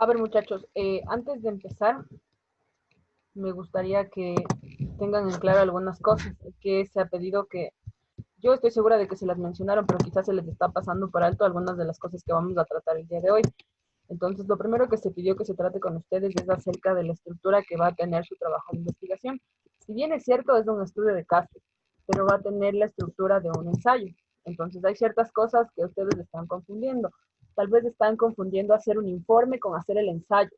A ver, muchachos, antes de empezar, me gustaría que tengan en claro algunas cosas que se ha pedido que yo estoy segura de que se las mencionaron, pero quizás se les está pasando por alto algunas de las cosas que vamos a tratar el día de hoy. Entonces, lo primero que se pidió que se trate con ustedes es acerca de la estructura que va a tener su trabajo de investigación. Si bien es cierto, es un estudio de caso, pero va a tener la estructura de un ensayo. Entonces, hay ciertas cosas que ustedes están confundiendo. Tal vez están confundiendo hacer un informe con hacer el ensayo.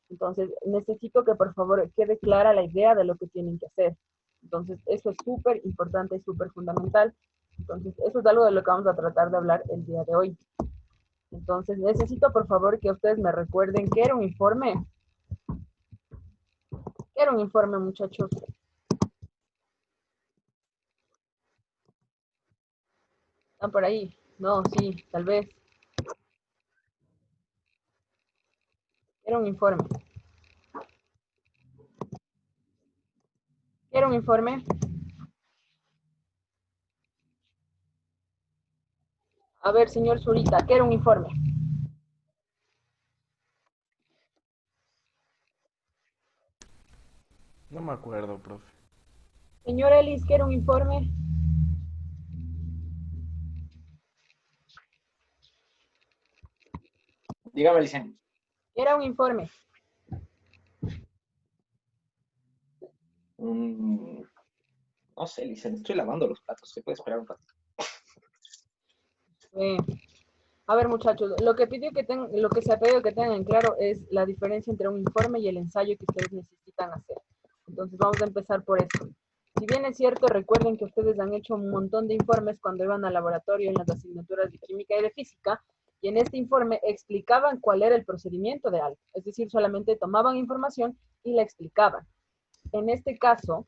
Entonces, necesito que por favor quede clara la idea de lo que tienen que hacer. Entonces, eso es súper importante y súper fundamental. Entonces, eso es algo de lo que vamos a tratar de hablar el día de hoy. Entonces, necesito por favor que ustedes me recuerden qué era un informe. ¿Qué era un informe, muchachos? ¿Están por ahí? No, sí, tal vez. Era un informe. ¿Qué era un informe? A ver, señor Zurita, ¿qué era un informe? No me acuerdo, profe. Señor Ellis, ¿qué era un informe? Dígame, Licen. ¿Qué era un informe? Mm, no sé, Licen, estoy lavando los platos. ¿Se puede esperar un rato? Eh, a ver, muchachos, lo que se ha pedido que tengan en claro es la diferencia entre un informe y el ensayo que ustedes necesitan hacer. Entonces, vamos a empezar por eso. Si bien es cierto, recuerden que ustedes han hecho un montón de informes cuando iban al laboratorio en las asignaturas de química y de física, y en este informe explicaban cuál era el procedimiento de algo. Es decir, solamente tomaban información y la explicaban. En este caso,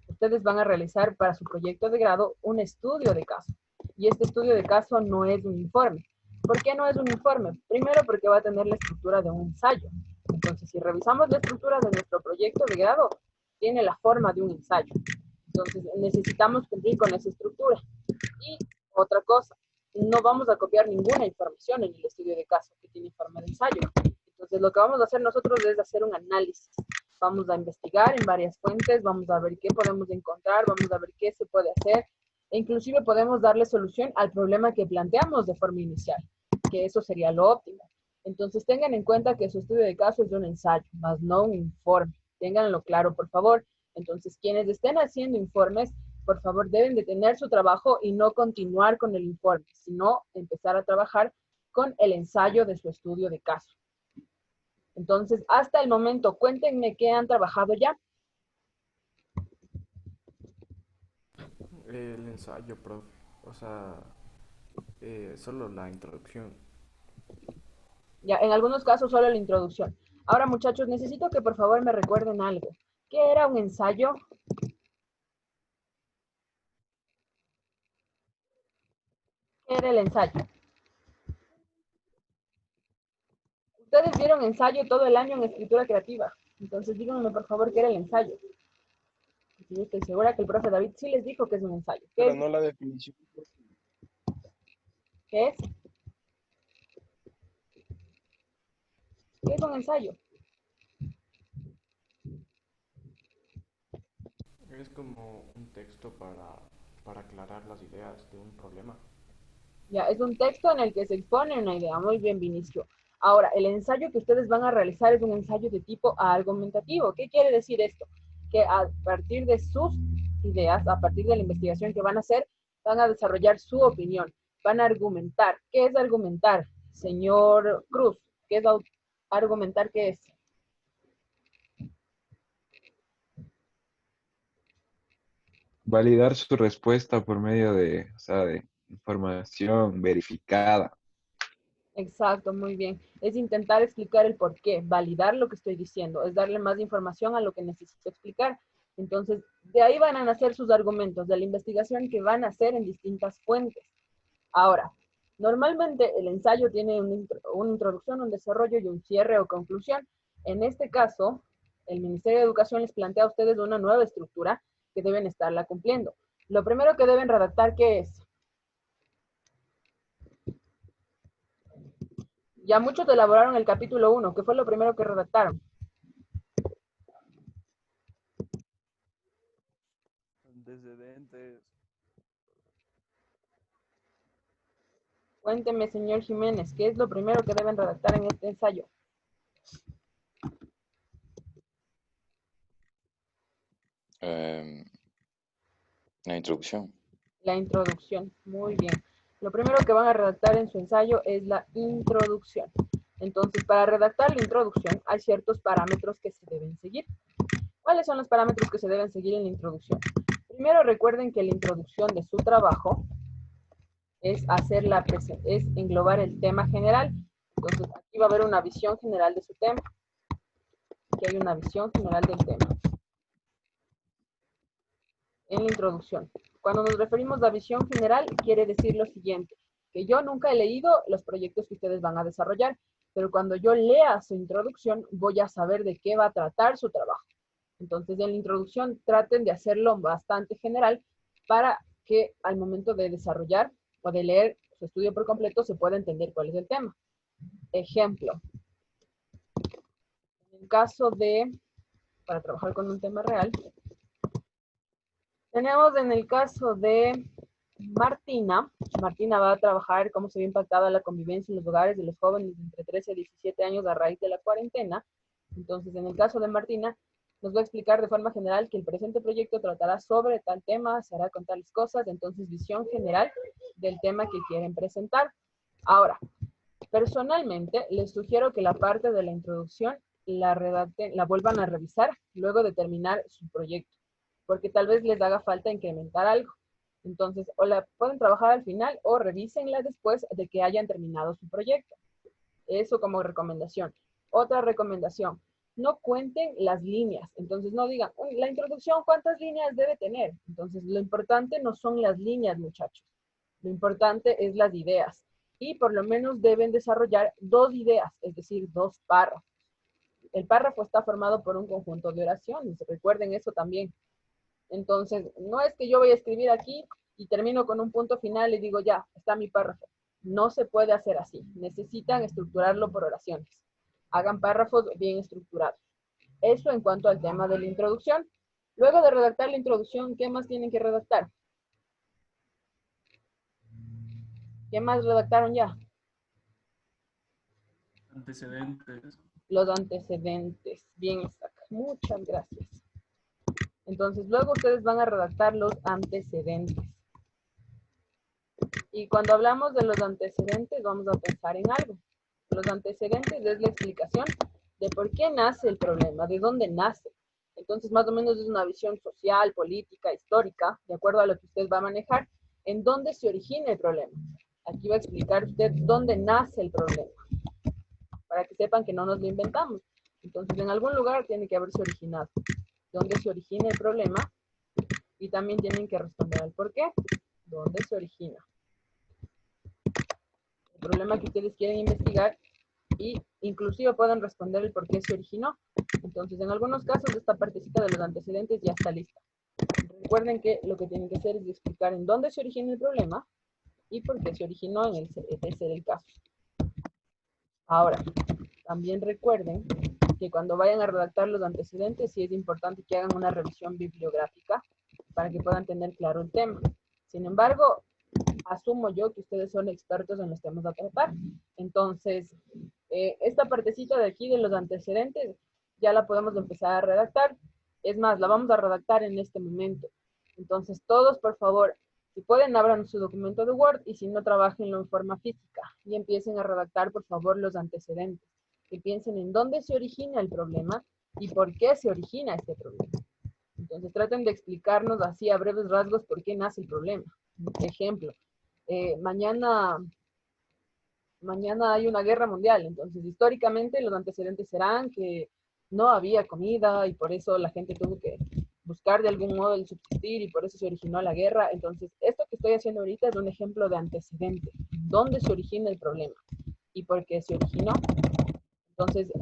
ustedes van a realizar para su proyecto de grado un estudio de caso. Y este estudio de caso no es un informe. ¿Por qué no es un informe? Primero porque va a tener la estructura de un ensayo. Entonces, si revisamos la estructura de nuestro proyecto de grado, tiene la forma de un ensayo. Entonces, necesitamos cumplir con esa estructura. Y otra cosa, no vamos a copiar ninguna información en el estudio de caso que tiene forma de ensayo. Entonces, lo que vamos a hacer nosotros es hacer un análisis. Vamos a investigar en varias fuentes, vamos a ver qué podemos encontrar, vamos a ver qué se puede hacer, e inclusive podemos darle solución al problema que planteamos de forma inicial, que eso sería lo óptimo. Entonces, tengan en cuenta que su estudio de caso es un ensayo, más no un informe. Ténganlo claro, por favor. Entonces, quienes estén haciendo informes, por favor, deben detener su trabajo y no continuar con el informe, sino empezar a trabajar con el ensayo de su estudio de caso. Entonces, hasta el momento, cuéntenme qué han trabajado ya. El ensayo, profe. O sea, solo la introducción. Ya, en algunos casos solo la introducción. Ahora, muchachos, necesito que por favor me recuerden algo. ¿Qué era un ensayo? ¿Qué era el ensayo? Ustedes vieron ensayo todo el año en escritura creativa. Entonces, díganme por favor qué era el ensayo. Yo estoy segura que el profe David sí les dijo que es un ensayo. Pero no la definición. ¿Qué es? ¿Qué es un ensayo? Es como un texto para aclarar las ideas de un problema. Ya, es un texto en el que se expone una idea. Muy bien, Vinicio. Ahora, el ensayo que ustedes van a realizar es un ensayo de tipo argumentativo. ¿Qué quiere decir esto? Que a partir de sus ideas, a partir de la investigación que van a hacer, van a desarrollar su opinión, van a argumentar. ¿Qué es argumentar, señor Cruz? ¿Qué es argumentar? ¿Qué es? Validar su respuesta por medio de, o sea, de información verificada. Exacto, muy bien. Es intentar explicar el por qué, validar lo que estoy diciendo, es darle más información a lo que necesito explicar. Entonces, de ahí van a nacer sus argumentos, de la investigación que van a hacer en distintas fuentes. Ahora, normalmente el ensayo tiene una introducción, un desarrollo y un cierre o conclusión. En este caso, el Ministerio de Educación les plantea a ustedes una nueva estructura que deben estarla cumpliendo. Lo primero que deben redactar, ¿qué es? Ya muchos elaboraron el capítulo 1, que fue lo primero que redactaron. Antecedentes. Cuénteme, señor Jiménez, ¿qué es lo primero que deben redactar en este ensayo? La introducción. La introducción. Muy bien. Lo primero que van a redactar en su ensayo es la introducción. Entonces, para redactar la introducción hay ciertos parámetros que se deben seguir. ¿Cuáles son los parámetros que se deben seguir en la introducción? Primero, recuerden que la introducción de su trabajo es es englobar el tema general. Entonces, aquí va a haber una visión general de su tema. Aquí hay una visión general del tema. En la introducción. Cuando nos referimos a visión general, quiere decir lo siguiente, que yo nunca he leído los proyectos que ustedes van a desarrollar, pero cuando yo lea su introducción, voy a saber de qué va a tratar su trabajo. Entonces, en la introducción, traten de hacerlo bastante general para que al momento de desarrollar o de leer su estudio por completo, se pueda entender cuál es el tema. Ejemplo. En caso de, para trabajar con un tema real, tenemos en el caso de Martina. Martina va a trabajar cómo se ve impactada la convivencia en los hogares de los jóvenes de entre 13 y 17 años a raíz de la cuarentena. Entonces, en el caso de Martina, nos va a explicar de forma general que el presente proyecto tratará sobre tal tema, se hará con tales cosas, entonces visión general del tema que quieren presentar. Ahora, personalmente, les sugiero que la parte de la introducción la redacten, la vuelvan a revisar luego de terminar su proyecto, porque tal vez les haga falta incrementar algo. Entonces, o la pueden trabajar al final o revísenla después de que hayan terminado su proyecto. Eso como recomendación. Otra recomendación, no cuenten las líneas. Entonces, no digan, uy, la introducción, ¿cuántas líneas debe tener? Entonces, lo importante no son las líneas, muchachos. Lo importante es las ideas. Y por lo menos deben desarrollar 2 ideas, es decir, 2 párrafos. El párrafo está formado por un conjunto de oraciones. Recuerden eso también. Entonces, no es que yo voy a escribir aquí y termino con un punto final y digo, ya, está mi párrafo. No se puede hacer así. Necesitan estructurarlo por oraciones. Hagan párrafos bien estructurados. Eso en cuanto al tema de la introducción. Luego de redactar la introducción, ¿qué más tienen que redactar? ¿Qué más redactaron ya? Antecedentes. Los antecedentes. Bien, Isaac. Muchas gracias. Entonces, luego ustedes van a redactar los antecedentes. Y cuando hablamos de los antecedentes, vamos a pensar en algo. Los antecedentes es la explicación de por qué nace el problema, de dónde nace. Entonces, más o menos es una visión social, política, histórica, de acuerdo a lo que usted va a manejar, en dónde se origina el problema. Aquí va a explicar usted dónde nace el problema, para que sepan que no nos lo inventamos. Entonces, en algún lugar tiene que haberse originado. ¿Dónde se origina el problema? Y también tienen que responder al por qué. ¿Dónde se origina el problema que ustedes quieren investigar? Y inclusive pueden responder el por qué se originó. Entonces, en algunos casos, esta partecita de los antecedentes ya está lista. Recuerden que lo que tienen que hacer es explicar en dónde se origina el problema y por qué se originó en de ser el caso. Ahora, también recuerden que cuando vayan a redactar los antecedentes, sí es importante que hagan una revisión bibliográfica para que puedan tener claro el tema. Sin embargo, asumo yo que ustedes son expertos en los temas a tratar. Entonces, esta partecita de aquí de los antecedentes ya la podemos empezar a redactar. Es más, la vamos a redactar en este momento. Entonces, todos, por favor, si pueden, abran su documento de Word y si no, trabajenlo en forma física y empiecen a redactar, por favor, los antecedentes. Que piensen en dónde se origina el problema y por qué se origina este problema. Entonces, traten de explicarnos así a breves rasgos por qué nace el problema. Ejemplo, mañana hay una guerra mundial, entonces históricamente los antecedentes serán que no había comida y por eso la gente tuvo que buscar de algún modo el subsistir y por eso se originó la guerra. Entonces, esto que estoy haciendo ahorita es un ejemplo de antecedente. ¿Dónde se origina el problema? ¿Y por qué se originó? Entonces,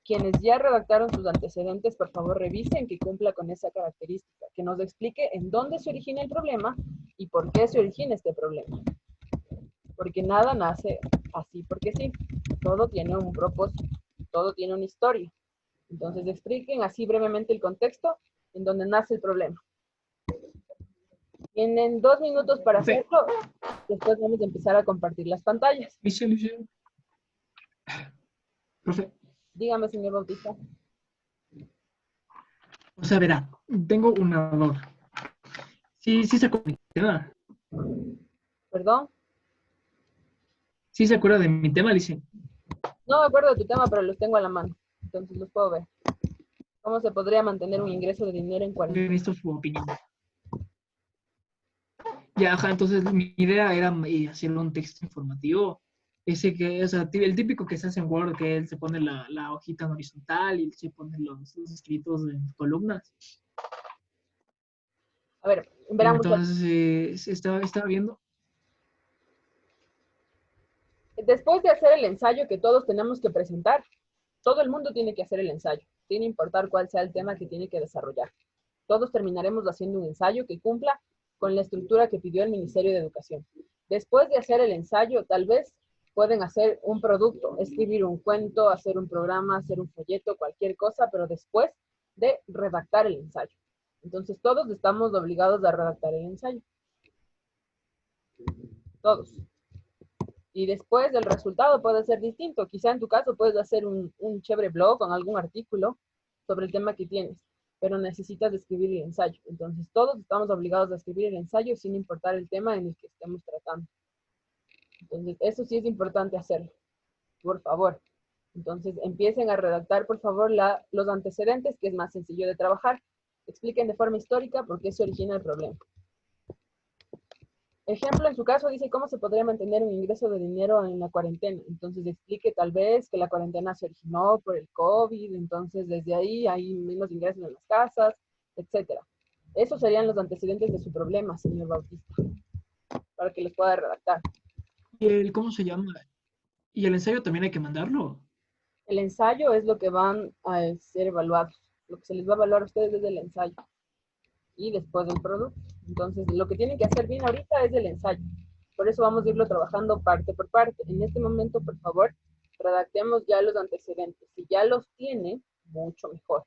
quienes ya redactaron sus antecedentes, por favor revisen que cumpla con esa característica, que nos explique en dónde se origina el problema y por qué se origina este problema. Porque nada nace así porque sí. todo tiene un propósito, todo tiene una historia. Entonces expliquen así brevemente el contexto en donde nace el problema. Tienen 2 minutos para Profe. hacerlo. Después vamos a empezar a compartir las pantallas. Michelle. Profe, Dígame, señor Bautista. o sea, verá, tengo una duda. Sí, sí se acuerda de mi tema. ¿Perdón? Sí se acuerda de mi tema, dice. No me acuerdo de tu tema, pero los tengo a la mano. Entonces los puedo ver. ¿Cómo se podría mantener un ingreso de dinero en cuarentena? Necesito su opinión. Ya, ajá, entonces mi idea era hacer un texto informativo. Ese que, o sea, el típico que se hace en Word, que él se pone la hojita en horizontal y se pone los escritos en columnas. A ver, verán muchachos. Entonces, estaba viendo. Después de hacer el ensayo que todos tenemos que presentar, todo el mundo tiene que hacer el ensayo, sin importar cuál sea el tema que tiene que desarrollar. Todos terminaremos haciendo un ensayo que cumpla con la estructura que pidió el Ministerio de Educación. Después de hacer el ensayo, tal vez pueden hacer un producto, escribir un cuento, hacer un programa, hacer un folleto, cualquier cosa, pero después de redactar el ensayo. Entonces todos estamos obligados a redactar el ensayo. Todos. Y después el resultado puede ser distinto. Quizá en tu caso puedes hacer un chévere blog con algún artículo sobre el tema que tienes, pero necesitas escribir el ensayo. Entonces todos estamos obligados a escribir el ensayo sin importar el tema en el que estemos tratando. Entonces eso sí es importante hacerlo, por favor. Entonces empiecen a redactar, por favor, los antecedentes, que es más sencillo de trabajar. Expliquen de forma histórica por qué se origina el problema. Ejemplo, en su caso dice cómo se podría mantener un ingreso de dinero en la cuarentena. Entonces explique tal vez que la cuarentena se originó por el COVID, entonces desde ahí hay menos ingresos en las casas, etcétera. Esos serían los antecedentes de su problema, señor Bautista, para que los pueda redactar. ¿Y el, cómo se llama? ¿Y el ensayo también hay que mandarlo? El ensayo es lo que van a ser evaluados. Lo que se les va a evaluar a ustedes es el ensayo. Y después el producto. Entonces, lo que tienen que hacer bien ahorita es el ensayo. Por eso vamos a irlo trabajando parte por parte. En este momento, por favor, redactemos ya los antecedentes. Si ya los tiene, mucho mejor.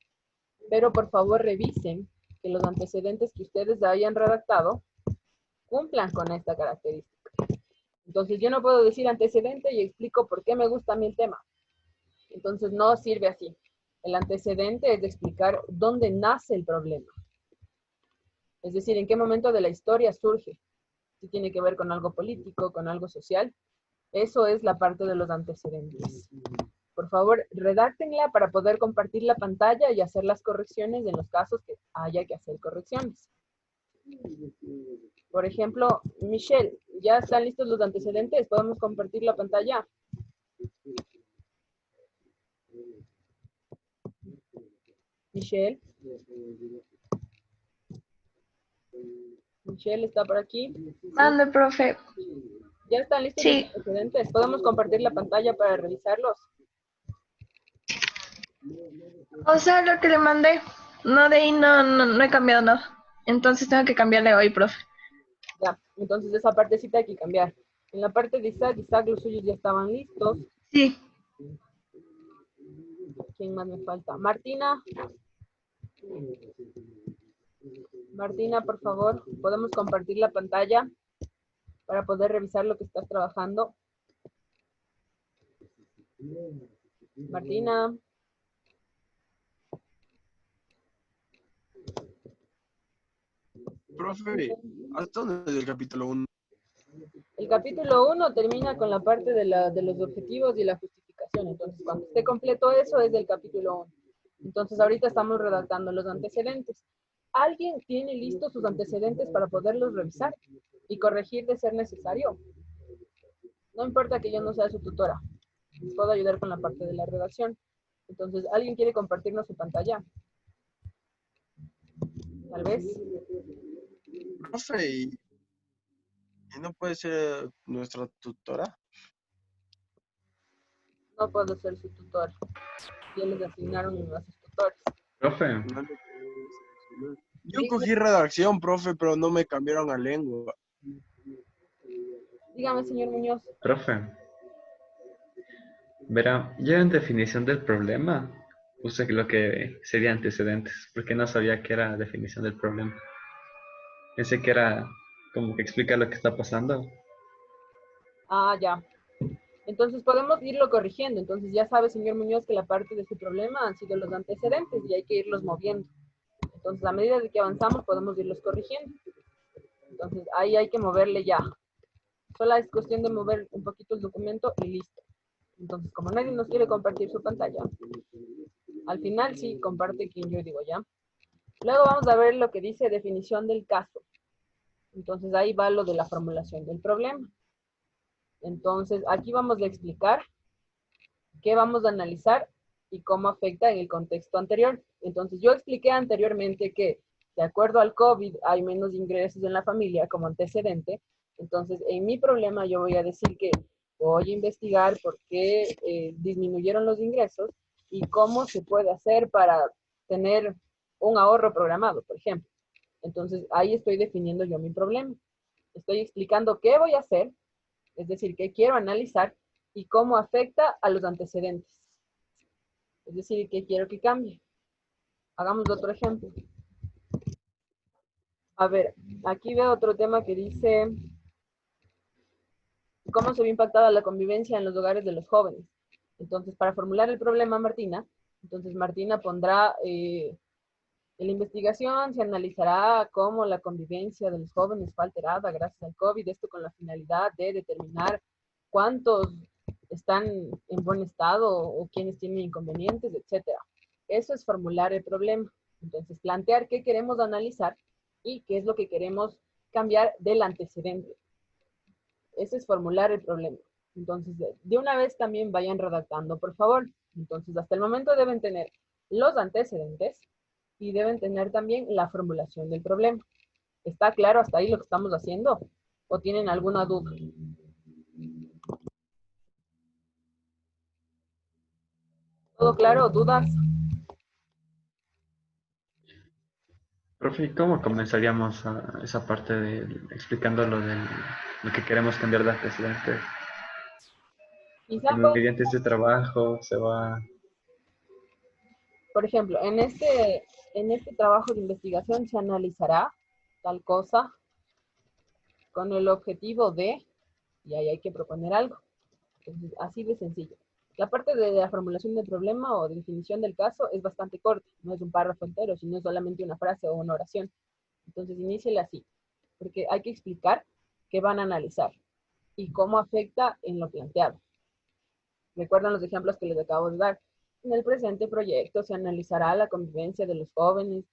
Pero por favor revisen que los antecedentes que ustedes hayan redactado cumplan con esta característica. Entonces, yo no puedo decir antecedente y explico por qué me gusta a mí el tema. Entonces, no sirve así. El antecedente es de explicar dónde nace el problema. Es decir, en qué momento de la historia surge. Si tiene que ver con algo político, con algo social. Eso es la parte de los antecedentes. Por favor, redáctenla para poder compartir la pantalla y hacer las correcciones en los casos que haya que hacer correcciones. Por ejemplo, Michelle, ¿ya están listos los antecedentes? ¿Podemos compartir la pantalla? Michelle. Michelle está por aquí. Mande, profe. ¿Ya están listos Sí. los antecedentes? ¿Podemos compartir la pantalla para revisarlos? O sea, lo que le mandé. No, de ahí no he cambiado nada. Entonces tengo que cambiarle hoy, profe. Ya, entonces esa partecita hay que cambiar. En la parte de Isaac, los suyos ya estaban listos. Sí. ¿Quién más me falta? Martina. Martina, por favor, ¿podemos compartir la pantalla para poder revisar lo que estás trabajando? Martina. Profe, ¿hasta dónde es el capítulo 1? El capítulo 1 termina con la parte de los objetivos y la justificación. Entonces, cuando esté completo eso, es del capítulo 1. Entonces, ahorita estamos redactando los antecedentes. ¿Alguien tiene listos sus antecedentes para poderlos revisar y corregir de ser necesario? No importa que yo no sea su tutora. Les puedo ayudar con la parte de la redacción. Entonces, ¿alguien quiere compartirnos su pantalla? Tal vez. Profe, ¿y no puede ser nuestra tutora? No puedo ser su tutor. Ya les asignaron a sus tutores. Profe, Yo cogí redacción, profe, pero no me cambiaron a lengua. Dígame, señor Muñoz. profe. Verá, yo en definición del problema puse lo que sería antecedentes, porque no sabía que era definición del problema. Pensé que era como que explica lo que está pasando. Ah, ya. Entonces podemos irlo corrigiendo. Entonces ya sabe, señor Muñoz, que la parte de su problema han sido los antecedentes y hay que irlos moviendo. Entonces, a medida de que avanzamos, podemos irlos corrigiendo. Entonces, ahí hay que moverle ya. Solo es cuestión de mover un poquito el documento y listo. Entonces, como nadie nos quiere compartir su pantalla, al final sí comparte quien yo digo ya. Luego vamos a ver lo que dice definición del caso. Entonces, ahí va lo de la formulación del problema. Entonces, aquí vamos a explicar qué vamos a analizar y cómo afecta en el contexto anterior. Entonces, yo expliqué anteriormente que de acuerdo al COVID hay menos ingresos en la familia como antecedente. Entonces, en mi problema yo voy a decir que voy a investigar por qué disminuyeron los ingresos y cómo se puede hacer para tener un ahorro programado, por ejemplo. Entonces, ahí estoy definiendo yo mi problema. Estoy explicando qué voy a hacer, es decir, qué quiero analizar y cómo afecta a los antecedentes. Es decir, qué quiero que cambie. Hagamos otro ejemplo. A ver, aquí veo otro tema que dice cómo se ve impactada la convivencia en los hogares de los jóvenes. Entonces, para formular el problema, Martina, entonces Martina pondrá en la investigación, se analizará cómo la convivencia de los jóvenes fue alterada gracias al COVID, esto con la finalidad de determinar cuántos están en buen estado o quiénes tienen inconvenientes, etcétera. Eso es formular el problema. Entonces, plantear qué queremos analizar y qué es lo que queremos cambiar del antecedente. Ese es formular el problema. Entonces, de una vez también vayan redactando, por favor. Entonces, hasta el momento deben tener los antecedentes y deben tener también la formulación del problema. ¿Está claro hasta ahí lo que estamos haciendo? ¿O tienen alguna duda? ¿Todo claro? ¿Dudas? Profe, ¿y cómo comenzaríamos a esa parte de explicando lo que queremos cambiar de antecedentes? Quizá, Mediante este trabajo se va... por ejemplo, en este trabajo de investigación se analizará tal cosa con el objetivo de, y ahí hay que proponer algo. Entonces, así de sencillo. La parte de la formulación del problema o de definición del caso es bastante corta, no es un párrafo entero, sino es solamente una frase o una oración. Entonces, iníciela así, porque hay que explicar qué van a analizar y cómo afecta en lo planteado. Recuerdan los ejemplos que les acabo de dar. En el presente proyecto se analizará la convivencia de los jóvenes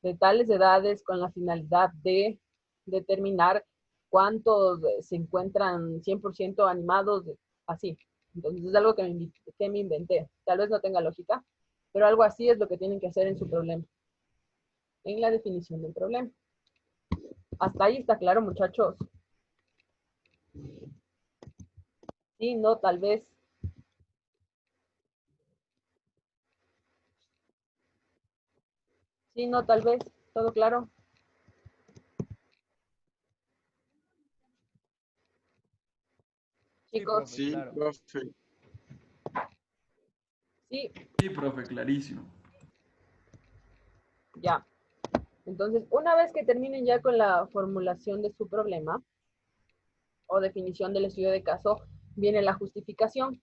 de tales edades con la finalidad de determinar cuántos se encuentran 100% animados, así. Entonces es algo que me inventé. Tal vez no tenga lógica, pero algo así es lo que tienen que hacer en su problema, en la definición del problema. ¿Hasta ahí está claro, muchachos? Sí, no, tal vez. Sí, no, tal vez. ¿Todo claro? Sí, Chicos, profe, Sí, claro. profe. sí, Sí, profe, clarísimo. ya. Entonces, una vez que terminen ya con la formulación de su problema o definición del estudio de caso, viene la justificación.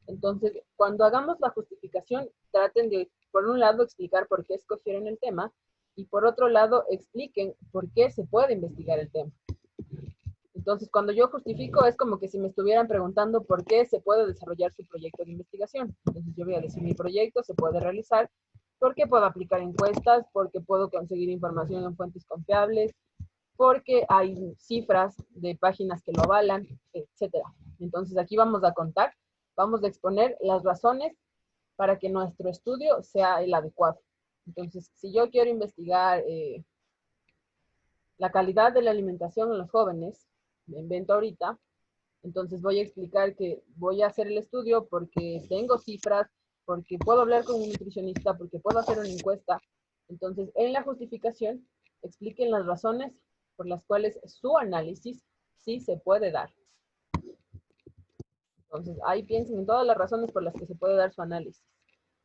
Entonces, cuando hagamos la justificación, traten de, por un lado, explicar por qué escogieron el tema y por otro lado, expliquen por qué se puede investigar el tema. Entonces, cuando yo justifico, es como que si me estuvieran preguntando por qué se puede desarrollar su proyecto de investigación. Entonces, yo voy a decir, mi proyecto se puede realizar porque puedo aplicar encuestas, porque puedo conseguir información en fuentes confiables, porque hay cifras de páginas que lo avalan, etcétera. Entonces, aquí vamos a contar, vamos a exponer las razones para que nuestro estudio sea el adecuado. Entonces, si yo quiero investigar la calidad de la alimentación en los jóvenes, me invento ahorita, entonces voy a explicar que voy a hacer el estudio porque tengo cifras, porque puedo hablar con un nutricionista, porque puedo hacer una encuesta. Entonces, en la justificación, expliquen las razones por las cuales su análisis sí se puede dar. Entonces, ahí piensen en todas las razones por las que se puede dar su análisis.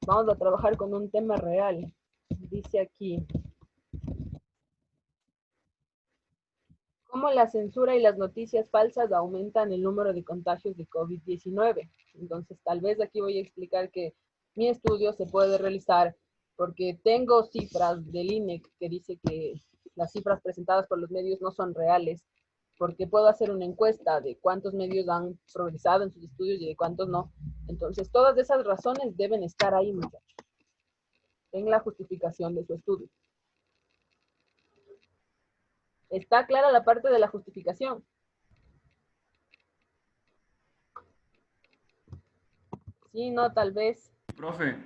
Vamos a trabajar con un tema real. Dice aquí, ¿cómo la censura y las noticias falsas aumentan el número de contagios de COVID-19? Entonces, tal vez aquí voy a explicar que mi estudio se puede realizar porque tengo cifras del INEC que dice que las cifras presentadas por los medios no son reales, porque puedo hacer una encuesta de cuántos medios han progresado en sus estudios y de cuántos no. Entonces, todas esas razones deben estar ahí, muchachos, en la justificación de su estudio. ¿Está clara la parte de la justificación? Sí, no, tal vez. Profe,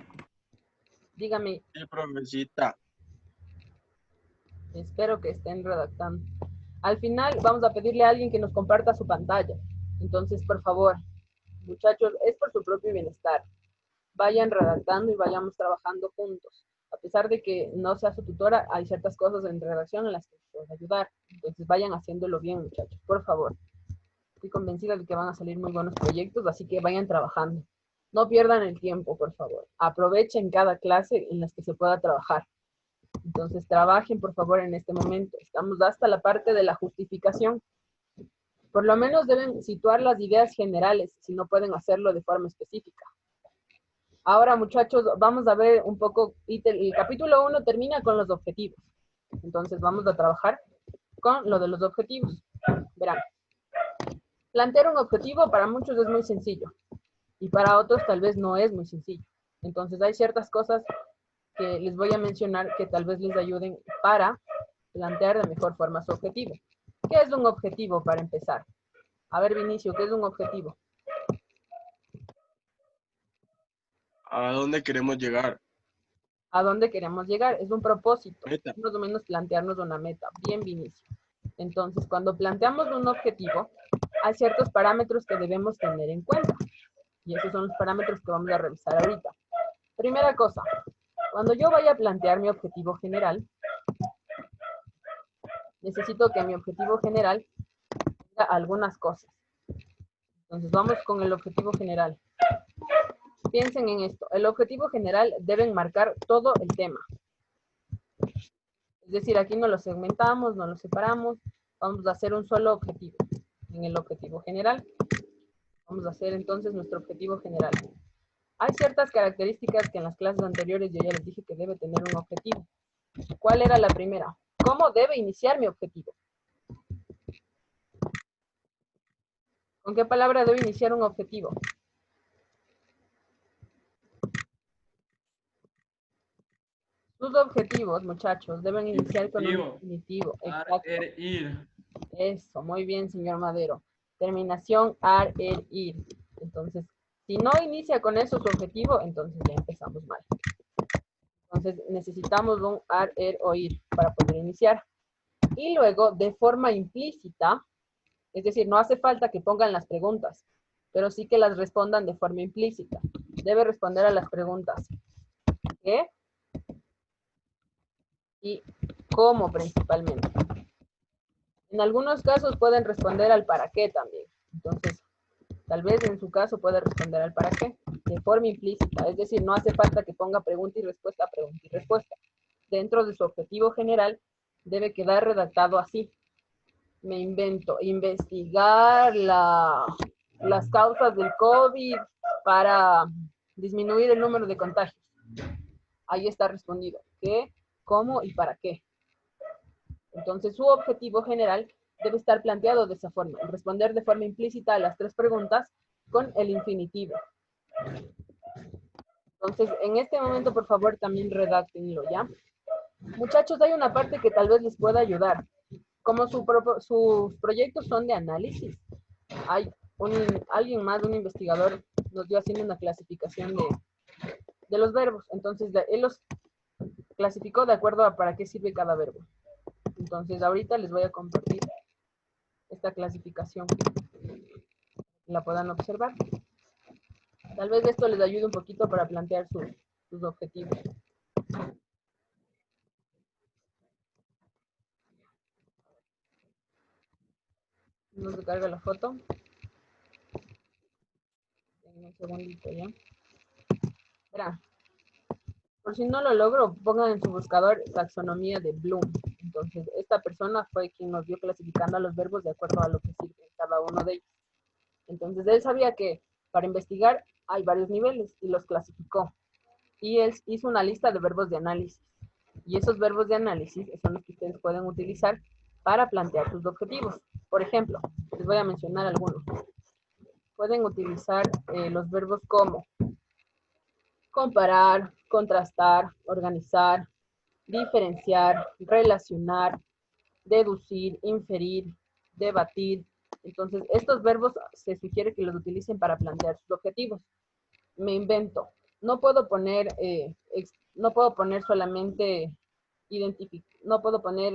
Dígame, Sí, profecita. espero que estén redactando. Al final vamos a pedirle a alguien que nos comparta su pantalla. Entonces, por favor, muchachos, es por su propio bienestar. Vayan redactando y vayamos trabajando juntos. A pesar de que no sea su tutora, hay ciertas cosas en redacción en las que pueden ayudar. Entonces, vayan haciéndolo bien, muchachos, por favor. Estoy convencida de que van a salir muy buenos proyectos, así que vayan trabajando. No pierdan el tiempo, por favor. Aprovechen cada clase en las que se pueda trabajar. Entonces, trabajen, por favor, en este momento. Estamos hasta la parte de la justificación. Por lo menos deben situar las ideas generales, si no pueden hacerlo de forma específica. Ahora, muchachos, vamos a ver un poco, el capítulo 1 termina con los objetivos. Entonces, vamos a trabajar con lo de los objetivos. Verán, plantear un objetivo para muchos es muy sencillo y para otros tal vez no es muy sencillo. Entonces, hay ciertas cosas que les voy a mencionar que tal vez les ayuden para plantear de mejor forma su objetivo. ¿Qué es un objetivo para empezar? A ver, Vinicio, ¿qué es un objetivo? ¿A dónde queremos llegar? ¿A dónde queremos llegar? Es un propósito. Meta. Es más o menos plantearnos una meta. Bien, Vinicio. Entonces, cuando planteamos un objetivo, hay ciertos parámetros que debemos tener en cuenta. Y esos son los parámetros que vamos a revisar ahorita. Primera cosa, cuando yo vaya a plantear mi objetivo general, necesito que mi objetivo general tenga algunas cosas. Entonces, vamos con el objetivo general. Piensen en esto. El objetivo general debe marcar todo el tema. Es decir, aquí no lo segmentamos, no lo separamos. Vamos a hacer un solo objetivo. En el objetivo general. Vamos a hacer entonces nuestro objetivo general. Hay ciertas características que en las clases anteriores yo ya les dije que debe tener un objetivo. ¿Cuál era la primera? ¿Cómo debe iniciar mi objetivo? ¿Con qué palabra debe iniciar un objetivo? Sus objetivos, muchachos, deben iniciar con un Infinitivo. infinitivo. Ar, Exacto. ir. Eso, muy bien, señor Madero. Terminación ar, ir. Entonces, si no inicia con eso su objetivo, entonces ya empezamos mal. Entonces, necesitamos un ar, o ir para poder iniciar. Y luego, de forma implícita, es decir, no hace falta que pongan las preguntas, pero sí que las respondan de forma implícita. Debe responder a las preguntas. ¿Qué? Y cómo principalmente. En algunos casos pueden responder al para qué también. Entonces, tal vez en su caso pueda responder al para qué de forma implícita. Es decir, no hace falta que ponga pregunta y respuesta, pregunta y respuesta. Dentro de su objetivo general debe quedar redactado así. Me invento, investigar las causas del COVID para disminuir el número de contagios. Ahí está respondido. ¿Qué? ¿Cómo? ¿Y para qué? Entonces, su objetivo general debe estar planteado de esa forma, responder de forma implícita a las tres preguntas con el infinitivo. Entonces, en este momento, por favor, también redáctenlo, ¿ya? Muchachos, hay una parte que tal vez les pueda ayudar. Como sus proyectos son de análisis, hay alguien más, un investigador, nos dio haciendo una clasificación de los verbos. Entonces, él los clasificó de acuerdo a para qué sirve cada verbo. Entonces, ahorita les voy a compartir esta clasificación. La puedan observar. Tal vez esto les ayude un poquito para plantear sus objetivos. No se carga la foto. Un segundito ya. Verá. Por si no lo logro, pongan en su buscador taxonomía de Bloom. Entonces, esta persona fue quien nos dio clasificando a los verbos de acuerdo a lo que sirve cada uno de ellos. Entonces, él sabía que para investigar hay varios niveles y los clasificó. Y él hizo una lista de verbos de análisis. Y esos verbos de análisis son los que ustedes pueden utilizar para plantear sus objetivos. Por ejemplo, les voy a mencionar algunos. Pueden utilizar los verbos como comparar, contrastar, organizar, diferenciar, relacionar, deducir, inferir, debatir. Entonces, estos verbos se sugiere que los utilicen para plantear sus objetivos. Me invento. No puedo poner solamente no puedo poner,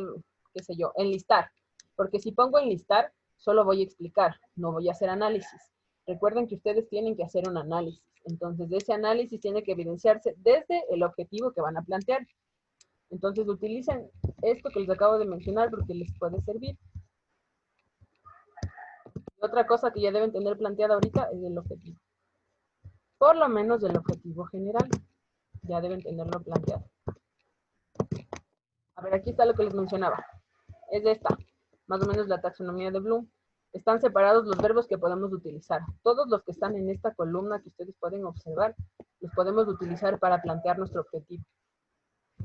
qué sé yo, enlistar. Porque si pongo enlistar, solo voy a explicar, no voy a hacer análisis. Recuerden que ustedes tienen que hacer un análisis. Entonces, ese análisis tiene que evidenciarse desde el objetivo que van a plantear. Entonces, utilicen esto que les acabo de mencionar porque les puede servir. Y otra cosa que ya deben tener planteada ahorita es el objetivo. Por lo menos el objetivo general. Ya deben tenerlo planteado. A ver, aquí está lo que les mencionaba. Es esta, más o menos la taxonomía de Bloom. Están separados los verbos que podemos utilizar. Todos los que están en esta columna que ustedes pueden observar, los podemos utilizar para plantear nuestro objetivo.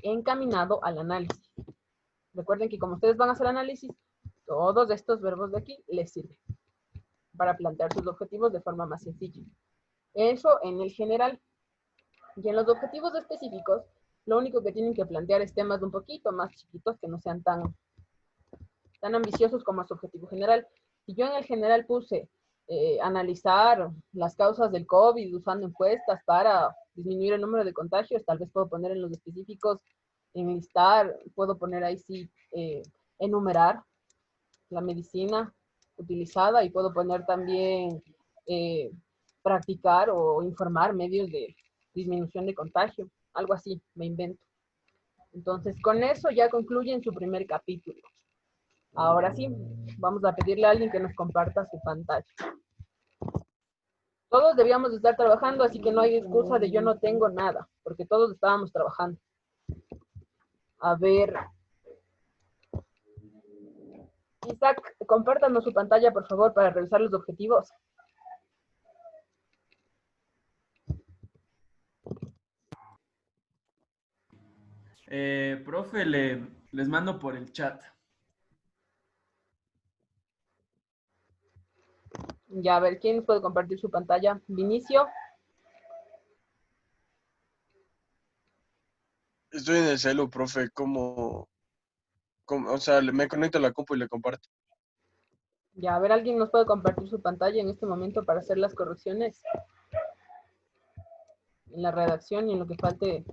Encaminado al análisis. Recuerden que como ustedes van a hacer análisis, todos estos verbos de aquí les sirven para plantear sus objetivos de forma más sencilla. Eso en el general. Y en los objetivos específicos, lo único que tienen que plantear es temas un poquito más chiquitos que no sean tan ambiciosos como su objetivo general. Si yo en el general puse analizar las causas del COVID usando encuestas para disminuir el número de contagios, tal vez puedo poner en los específicos, enlistar, puedo poner ahí sí, enumerar la medicina utilizada y puedo poner también practicar o informar medios de disminución de contagio, algo así, me invento. Entonces, con eso ya concluyen su primer capítulo. Ahora sí, vamos a pedirle a alguien que nos comparta su pantalla. Todos debíamos estar trabajando, así que no hay excusa de yo no tengo nada, porque todos estábamos trabajando. A ver. Isaac, compártanos su pantalla, por favor, para revisar los objetivos. Profe, les mando por el chat. Ya, a ver, ¿quién puede compartir su pantalla? Vinicio. Estoy en el celu, profe, o sea, me conecto a la compu y le comparto. Ya, a ver, ¿alguien nos puede compartir su pantalla en este momento para hacer las correcciones? En la redacción y en lo que falte.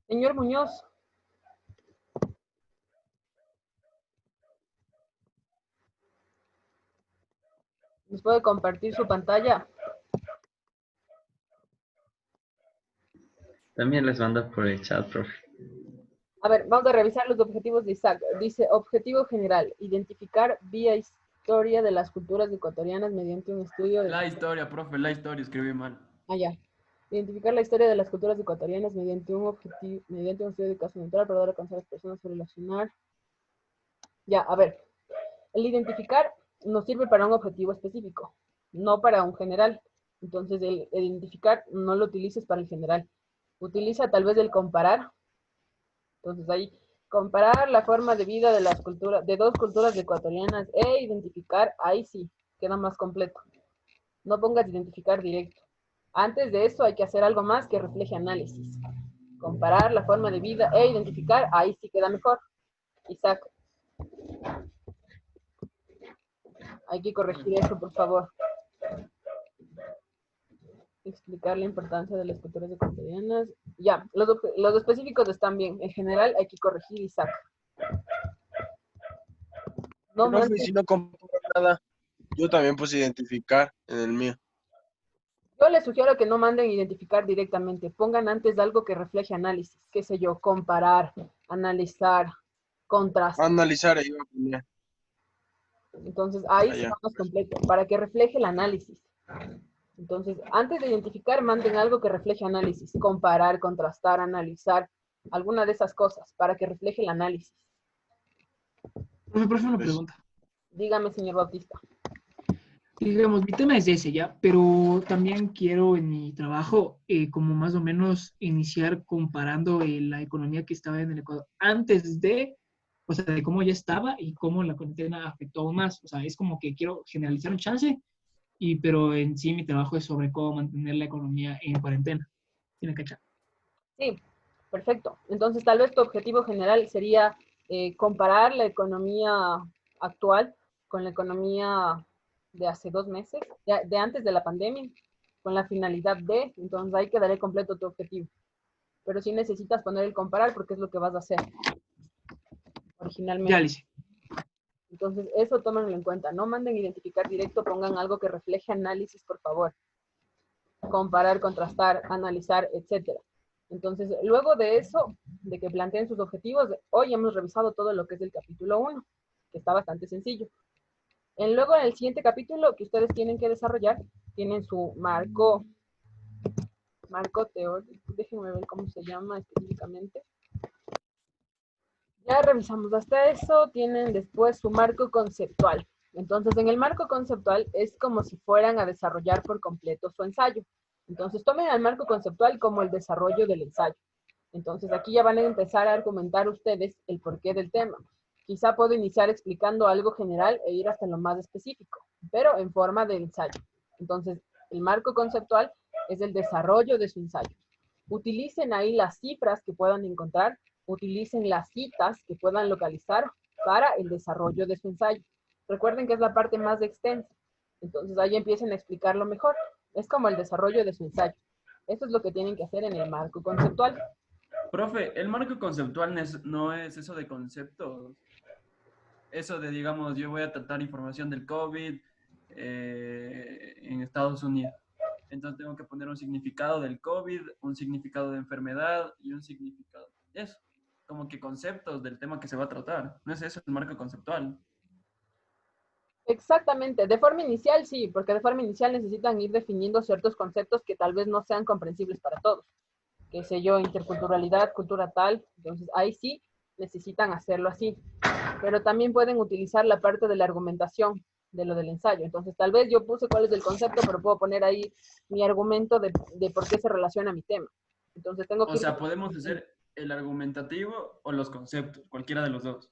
Señor Muñoz. ¿Nos puede compartir su pantalla? También les mando por el chat, profe. A ver, vamos a revisar los objetivos de Isaac. Dice, objetivo general, identificar vía historia de las culturas ecuatorianas mediante un estudio de... La historia, profe, la historia, escribí mal. Ah, ya. Identificar la historia de las culturas ecuatorianas mediante un estudio de caso neutral para dar a conocer a las personas sobre relacionar. Ya, a ver. El identificar nos sirve para un objetivo específico, no para un general. Entonces, el identificar no lo utilices para el general. Utiliza tal vez el comparar. Entonces, ahí, comparar la forma de vida de las culturas, de dos culturas ecuatorianas e identificar, ahí sí, queda más completo. No pongas identificar directo. Antes de eso hay que hacer algo más que refleje análisis. Comparar la forma de vida e identificar, ahí sí queda mejor. Isaac. Hay que corregir eso, por favor. Explicar la importancia de las culturas ecuatorianas. Ya, los específicos están bien. En general hay que corregir, Isaac. No, Profe, si no compro nada, yo también puse identificar en el mío. yo les sugiero que no manden identificar directamente. Pongan antes algo que refleje análisis. Qué sé yo, comparar, analizar, contrastar. Analizar, ahí va a poner. Entonces, ahí sí vamos completo, para que refleje el análisis. Entonces, antes de identificar, manden algo que refleje análisis, comparar, contrastar, analizar, alguna de esas cosas para que refleje el análisis. Profe, una pregunta. Dígame, señor Bautista. Digamos, mi tema es ese, ¿ya? Pero también quiero en mi trabajo, como más o menos iniciar comparando la economía que estaba en el Ecuador antes de, o sea, de cómo ya estaba y cómo la cuarentena afectó aún más. O sea, es como que quiero generalizar un chance, pero en sí mi trabajo es sobre cómo mantener la economía en cuarentena. ¿Tiene que echar? Sí, perfecto. Entonces, tal vez tu objetivo general sería comparar la economía actual con la economía de hace 2 meses, de antes de la pandemia, con la finalidad de, entonces ahí quedaré completo tu objetivo. Pero sí necesitas poner el comparar porque es lo que vas a hacer originalmente. Ya, Alicia. Entonces, eso tómenlo en cuenta. No manden identificar directo, pongan algo que refleje análisis, por favor. Comparar, contrastar, analizar, etcétera. Entonces, luego de eso, de que planteen sus objetivos, hoy hemos revisado todo lo que es el capítulo 1, que está bastante sencillo. Luego, en el siguiente capítulo que ustedes tienen que desarrollar, tienen su marco teórico, déjenme ver cómo se llama específicamente. Ya revisamos hasta eso, tienen después su marco conceptual. Entonces, en el marco conceptual es como si fueran a desarrollar por completo su ensayo. Entonces, tomen el marco conceptual como el desarrollo del ensayo. Entonces, aquí ya van a empezar a argumentar ustedes el porqué del tema. Quizá puedo iniciar explicando algo general e ir hasta lo más específico, pero en forma de ensayo. Entonces, el marco conceptual es el desarrollo de su ensayo. Utilicen ahí las cifras que puedan encontrar, utilicen las citas que puedan localizar para el desarrollo de su ensayo. Recuerden que es la parte más extensa. Entonces, ahí empiecen a explicarlo mejor. Es como el desarrollo de su ensayo. Esto es lo que tienen que hacer en el marco conceptual. Profe, el marco conceptual no es eso de conceptos. Eso de, digamos, yo voy a tratar información del COVID en Estados Unidos. Entonces tengo que poner un significado del COVID, un significado de enfermedad y un significado. Eso, como que conceptos del tema que se va a tratar. ¿No es eso el marco conceptual? Exactamente, de forma inicial sí, porque de forma inicial necesitan ir definiendo ciertos conceptos que tal vez no sean comprensibles para todos. Qué sé yo, interculturalidad, cultura tal, entonces ahí sí necesitan hacerlo así. Pero también pueden utilizar la parte de la argumentación de lo del ensayo. Entonces tal vez yo puse cuál es el concepto, pero puedo poner ahí mi argumento de por qué se relaciona a mi tema. Entonces tengo que... O sea, podemos hacer el argumentativo o los conceptos, cualquiera de los dos.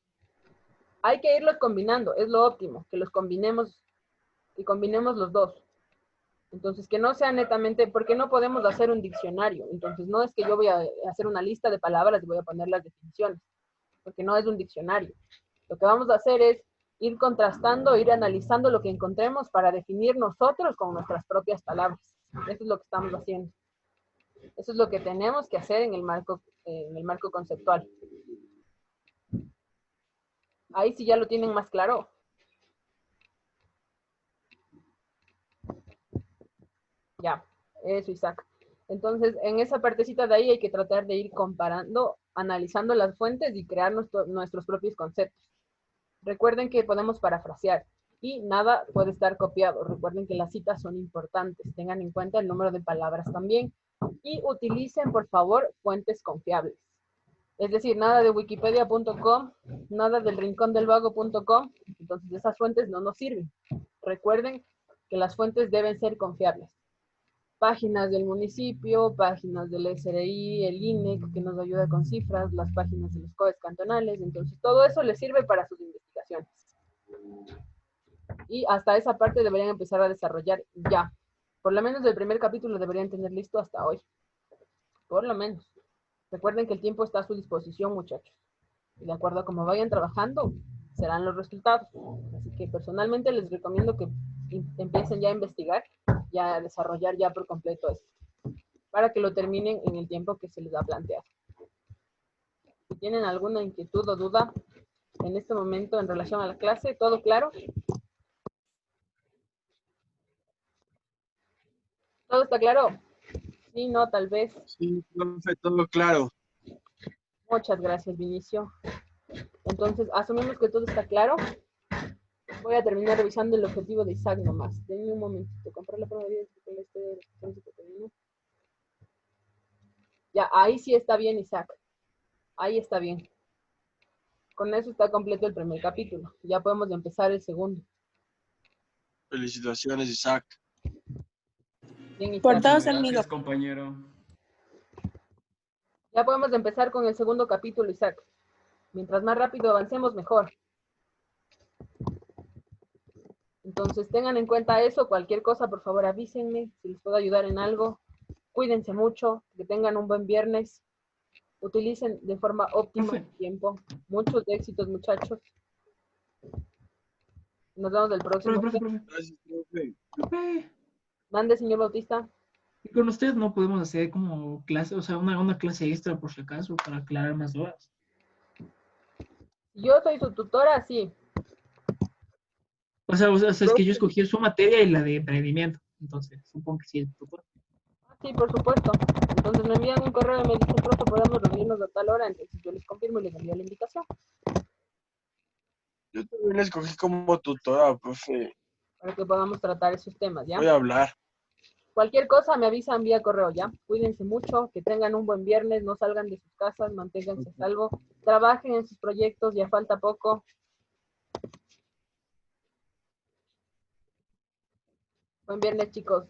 Hay que irlos combinando, es lo óptimo, que los combinemos y combinemos los dos. Entonces, que no sea netamente, porque no podemos hacer un diccionario. Entonces, no es que yo voy a hacer una lista de palabras y voy a poner las definiciones, porque no es un diccionario. Lo que vamos a hacer es ir contrastando, ir analizando lo que encontremos para definir nosotros con nuestras propias palabras. Eso es lo que estamos haciendo. Eso es lo que tenemos que hacer en el marco conceptual. Ahí sí ya lo tienen más claro. Ya, eso, Isaac. Entonces, en esa partecita de ahí hay que tratar de ir comparando, analizando las fuentes y crear nuestros propios conceptos. Recuerden que podemos parafrasear y nada puede estar copiado. Recuerden que las citas son importantes. Tengan en cuenta el número de palabras también. Y utilicen, por favor, fuentes confiables. Es decir, nada de wikipedia.com, nada del rincondelvago.com. Entonces, esas fuentes no nos sirven. Recuerden que las fuentes deben ser confiables. Páginas del municipio, páginas del SRI, el INEC, que nos ayuda con cifras, las páginas de los COEs cantonales. Entonces, todo eso les sirve para sus investigaciones. Y hasta esa parte deberían empezar a desarrollar ya. Por lo menos el primer capítulo deberían tener listo hasta hoy. Por lo menos. Recuerden que el tiempo está a su disposición, muchachos. Y de acuerdo a cómo vayan trabajando, serán los resultados. Así que personalmente les recomiendo que empiecen ya a investigar y a desarrollar ya por completo esto, para que lo terminen en el tiempo que se les ha planteado. Si tienen alguna inquietud o duda en este momento en relación a la clase, ¿todo claro? ¿Todo está claro? Sí, no, tal vez. Sí, profe, todo claro. Muchas gracias, Vinicio. Entonces, asumimos que todo está claro. Voy a terminar revisando el objetivo de Isaac nomás. Denme un momentito. Comprar la prueba de ver, entonces, ¿qué te viene? Ya, ahí sí está bien, Isaac. Ahí está bien. Con eso está completo el primer capítulo. Ya podemos empezar el segundo. Felicitaciones, Isaac. Bien, Isaac. Por dos, Gracias, amigo. compañero. Ya podemos empezar con el segundo capítulo, Isaac. Mientras más rápido avancemos, mejor. Entonces, tengan en cuenta eso. Cualquier cosa, por favor, avísenme si les puedo ayudar en algo. Cuídense mucho, que tengan un buen viernes. Utilicen de forma óptima el tiempo. Muchos éxitos, muchachos. Nos vemos el próximo. Profe. Gracias, profe. Profe, Mande, señor Bautista. y con ustedes no podemos hacer como clase, o sea, una clase extra por si acaso, para aclarar más dudas. Yo soy su tutora, sí. O sea, es que yo escogí su materia y la de emprendimiento. Entonces, supongo que sí es tutor. Sí, por supuesto. Entonces me envían un correo y me dicen, profe, podemos reunirnos a tal hora. Entonces yo les confirmo y les envío la invitación. Yo también escogí como tutora, profe. Para que podamos tratar esos temas, ¿ya? Voy a hablar. Cualquier cosa me avisan vía correo, ¿ya? Cuídense mucho, que tengan un buen viernes, no salgan de sus casas, manténganse a salvo, trabajen en sus proyectos, ya falta poco. Buen viernes, chicos.